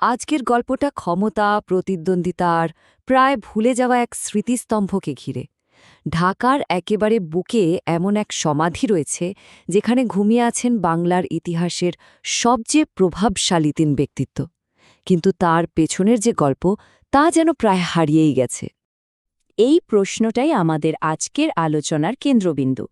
আজকের গল্পটা ক্ষমতা, প্রতিদ্বন্দ্বিতার প্রায় ভুলে যাওয়া এক স্মৃতিস্তম্ভকে ঘিরে। ঢাকার একেবারে বুকে এমন এক সমাধি রয়েছে যেখানে ঘুমিয়ে আছেন বাংলার ইতিহাসের সবচেয়ে প্রভাবশালী তিন ব্যক্তিত্ব। কিন্তু তার পেছনের যে গল্প তা যেন প্রায় হারিয়েই গেছে। এই প্রশ্নটাই আমাদের আজকের আলোচনার কেন্দ্রবিন্দু।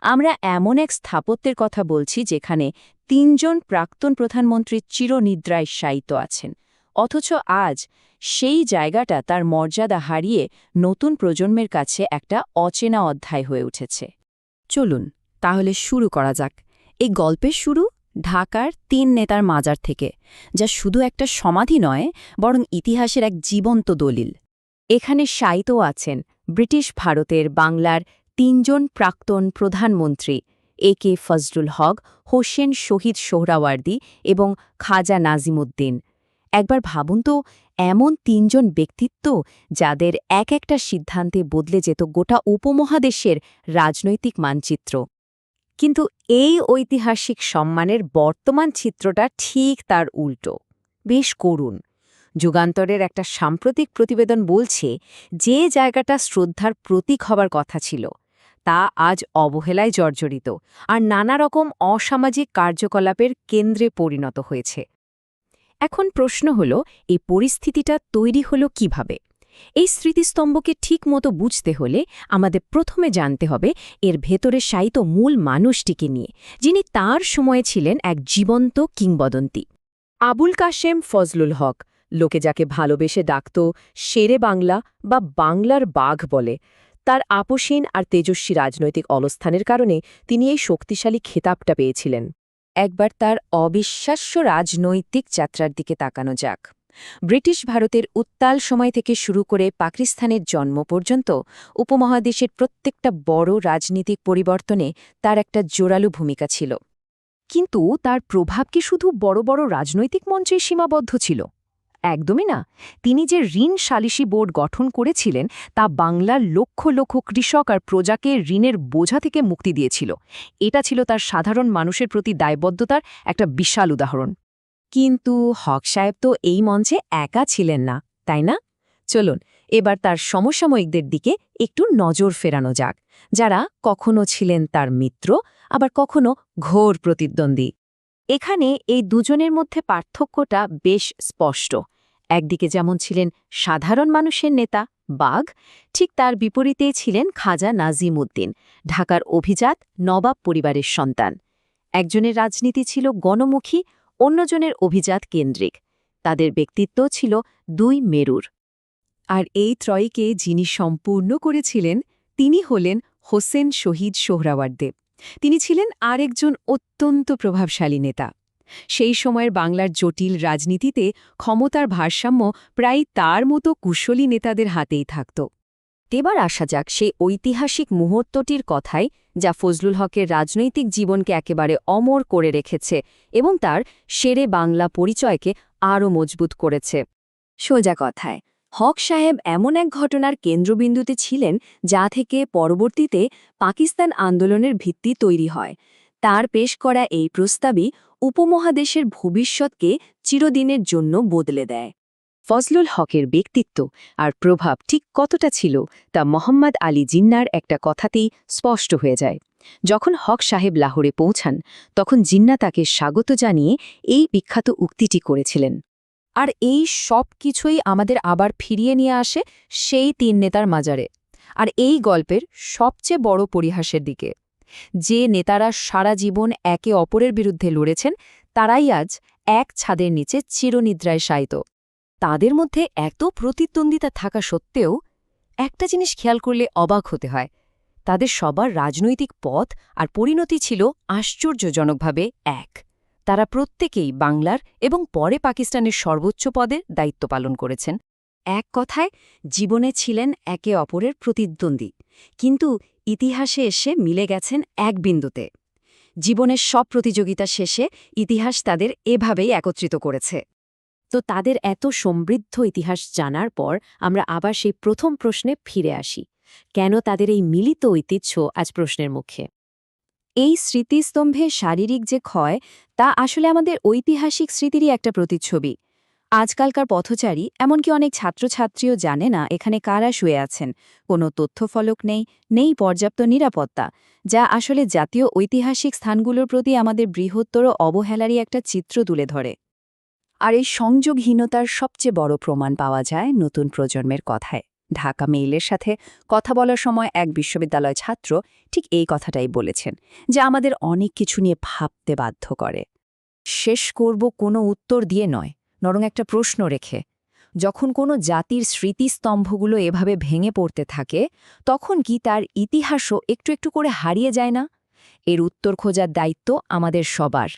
আমরা এমন এক স্থাপত্যের কথা বলছি যেখানে তিনজন প্রাক্তন প্রধানমন্ত্রী চিরনিদ্রায় শায়িত আছেন, অথচ আজ সেই জায়গাটা তার মর্যাদা হারিয়ে নতুন প্রজন্মের কাছে একটা অচেনা অধ্যায় হয়ে উঠেছে। চলুন তাহলে শুরু করা যাক। এই গল্পের শুরু ঢাকার তিন নেতার মাজার থেকে, যা শুধু একটা সমাধি নয় বরং ইতিহাসের এক জীবন্ত দলিল। এখানে শায়িত আছেন ব্রিটিশ ভারতের বাংলার তিনজন প্রাক্তন প্রধানমন্ত্রী কে ফজলুল হক, হোসেন শহীদ সোহরাওয়ার্দী এবং খাজা নাজিমুদ্দিন। একবার ভাবুন তো, এমন তিনজন ব্যক্তিত্ব যাদের এক একটা সিদ্ধান্তে বদলে যেত গোটা উপমহাদেশের রাজনৈতিক মানচিত্র। কিন্তু এই ঐতিহাসিক সম্মানের বর্তমান চিত্রটা ঠিক তার উল্টো, বেশ করুণ। যুগান্তরের একটা সাম্প্রতিক প্রতিবেদন বলছে যে জায়গাটা শ্রদ্ধার প্রতীক হবার কথা ছিল তা আজ অবহেলায় জর্জরিত আর নানা রকম অসামাজিক কার্যকলাপের কেন্দ্রে পরিণত হয়েছে। এখন প্রশ্ন হল, এই পরিস্থিতিটা তৈরি হলো কিভাবে? এই স্মৃতিস্তম্ভকে ঠিকমতো বুঝতে হলে আমাদের প্রথমে জানতে হবে এর ভেতরে শায়িত মূল মানুষটিকে নিয়ে, যিনি তার সময়ে ছিলেন এক জীবন্ত কিংবদন্তি। আবুল কাশেম ফজলুল হক, লোকে যাকে ভালোবেসে ডাকত শেরে বাংলা বা বাংলার বাঘ বলে। তার আপোষহীন আর তেজস্বী রাজনৈতিক অবস্থানের কারণে তিনি এই শক্তিশালী খেতাবটা পেয়েছিলেন। একবার তার অবিশ্বাস্য রাজনৈতিক যাত্রার দিকে তাকানো যাক। ব্রিটিশ ভারতের উত্তাল সময় থেকে শুরু করে পাকিস্তানের জন্ম পর্যন্ত উপমহাদেশের প্রত্যেকটা বড় রাজনীতিক পরিবর্তনে তার একটা জোরালো ভূমিকা ছিল। কিন্তু তার প্রভাব কি শুধু বড় বড় রাজনৈতিক মঞ্চে সীমাবদ্ধ ছিল? একদমই না। তিনি যে ঋণ সালিসি বোর্ড গঠন করেছিলেন তা বাংলার লক্ষ লক্ষ কৃষক আর প্রজাকে ঋণের বোঝা থেকে মুক্তি দিয়েছিল। এটা ছিল তার সাধারণ মানুষের প্রতি দায়বদ্ধতার একটা বিশাল উদাহরণ। কিন্তু হক সাহেব তো এই মঞ্চে একা ছিলেন না, তাই না? চলুন এবার তার সমসাময়িকদের দিকে একটু নজর ফেরানো যাক, যারা কখনো ছিলেন তার মিত্র, আবার কখনো ঘোর প্রতিদ্বন্দ্বী। এখানে এই দুজনের মধ্যে পার্থক্যটা বেশ স্পষ্ট। একদিকে যেমন ছিলেন সাধারণ মানুষের নেতা বাঘ, ঠিক তার বিপরীতেই ছিলেন খাজা নাজিমুদ্দিন, ঢাকার অভিজাত নবাব পরিবারের সন্তান। একজনের রাজনীতি ছিল গণমুখী, অন্যজনের অভিজাত কেন্দ্রিক। তাদের ব্যক্তিত্ব ছিল দুই মেরুর। আর এই ত্রয়ীকে যিনি সম্পূর্ণ করেছিলেন তিনি হলেন হোসেন শহীদ সোহরাওয়ার্দী। তিনি ছিলেন আরেকজন অত্যন্ত প্রভাবশালী নেতা। সেই সময়ের বাংলার জটিল রাজনীতিতে ক্ষমতার ভারসাম্য প্রায় তার মতো কুশলী নেতাদের হাতেই থাকত। এবার আসা যাক সেই ঐতিহাসিক মুহূর্তটির কথায়, যা ফজলুল হকের রাজনৈতিক জীবনকে একেবারে অমর করে রেখেছে এবং তার শেরে বাংলা পরিচয়কে আরও মজবুত করেছে। সোজা কথায়, হক সাহেব এমন এক ঘটনার কেন্দ্রবিন্দুতে ছিলেন যা থেকে পরবর্তীতে পাকিস্তান আন্দোলনের ভিত্তি তৈরি হয়। তার পেশ করা এই প্রস্তাবই উপমহাদেশের ভবিষ্যৎকে চিরদিনের জন্য বদলে দেয়। ফজলুল হকের ব্যক্তিত্ব আর প্রভাব ঠিক কতটা ছিল তা মোহাম্মদ আলী জিন্নার একটা কথাতেই স্পষ্ট হয়ে যায়। যখন হক সাহেব লাহোরে পৌঁছান তখন জিন্না তাকে স্বাগত জানিয়ে এই বিখ্যাত উক্তিটি করেছিলেন। আর এই সব কিছুই আমাদের আবার ফিরিয়ে নিয়ে আসে সেই তিন নেতার মাজারে, আর এই গল্পের সবচেয়ে বড় পরিহাসের দিকে। যে নেতারা সারা জীবন একে অপরের বিরুদ্ধে লড়েছেন তারাই আজ এক ছাদের নিচে চিরনিদ্রায় শায়িত। তাদের মধ্যে এত প্রতিদ্বন্দ্বিতা থাকা সত্ত্বেও একটা জিনিস খেয়াল করলে অবাক হতে হয়, তাদের সবার রাজনৈতিক পথ আর পরিণতি ছিল আশ্চর্যজনকভাবে এক। তারা প্রত্যেকেই বাংলার এবং পরে পাকিস্তানের সর্বোচ্চ পদে দায়িত্ব পালন করেছেন। এক কথায় জীবনে ছিলেন একে অপরের প্রতিদ্বন্দ্বী, কিন্তু ইতিহাসে এসে মিলে গেছেন এক বিন্দুতে। জীবনের সব প্রতিযোগিতা শেষে ইতিহাস তাদের এভাবেই একত্রিত করেছে। তো তাদের এত সমৃদ্ধ ইতিহাস জানার পর আমরা আবার সেই প্রথম প্রশ্নে ফিরে আসি, কেন তাদের এই মিলিত ঐতিহ্য আজ প্রশ্নের মুখে? এই স্মৃতিস্তম্ভের শারীরিক যে ক্ষয় তা আসলে আমাদের ঐতিহাসিক স্মৃতিরই একটা প্রতিচ্ছবি। আজকালকার পথচারী এমনকি অনেক ছাত্রছাত্রীও জানে না এখানে কারা শুয়ে আছেন, কোনো তথ্যফলক নেই, নেই পর্যাপ্ত নিরাপত্তা, যা আসলে জাতীয় ঐতিহাসিক স্থানগুলোর প্রতি আমাদের বৃহত্তর অবহেলারই একটা চিত্র তুলে ধরে। আর এই সংযোগহীনতার সবচেয়ে বড় প্রমাণ পাওয়া যায় নতুন প্রজন্মের কথায়। ঢাকা মেইলের সাথে কথা বলার সময় এক বিশ্ববিদ্যালয় ছাত্র ঠিক এই কথাটাই বলেছেন, যে আমাদের অনেক কিছু নিয়ে ভাবতে বাধ্য করে। শেষ করব কোনো উত্তর দিয়ে নয়, বরং একটা প্রশ্ন রেখে। যখন কোনো জাতির স্মৃতিস্তম্ভগুলো এভাবে ভেঙে পড়তে থাকে, তখন কি তার ইতিহাসও একটু একটু করে হারিয়ে যায় না? এর উত্তর খোঁজার দায়িত্ব আমাদের সবার।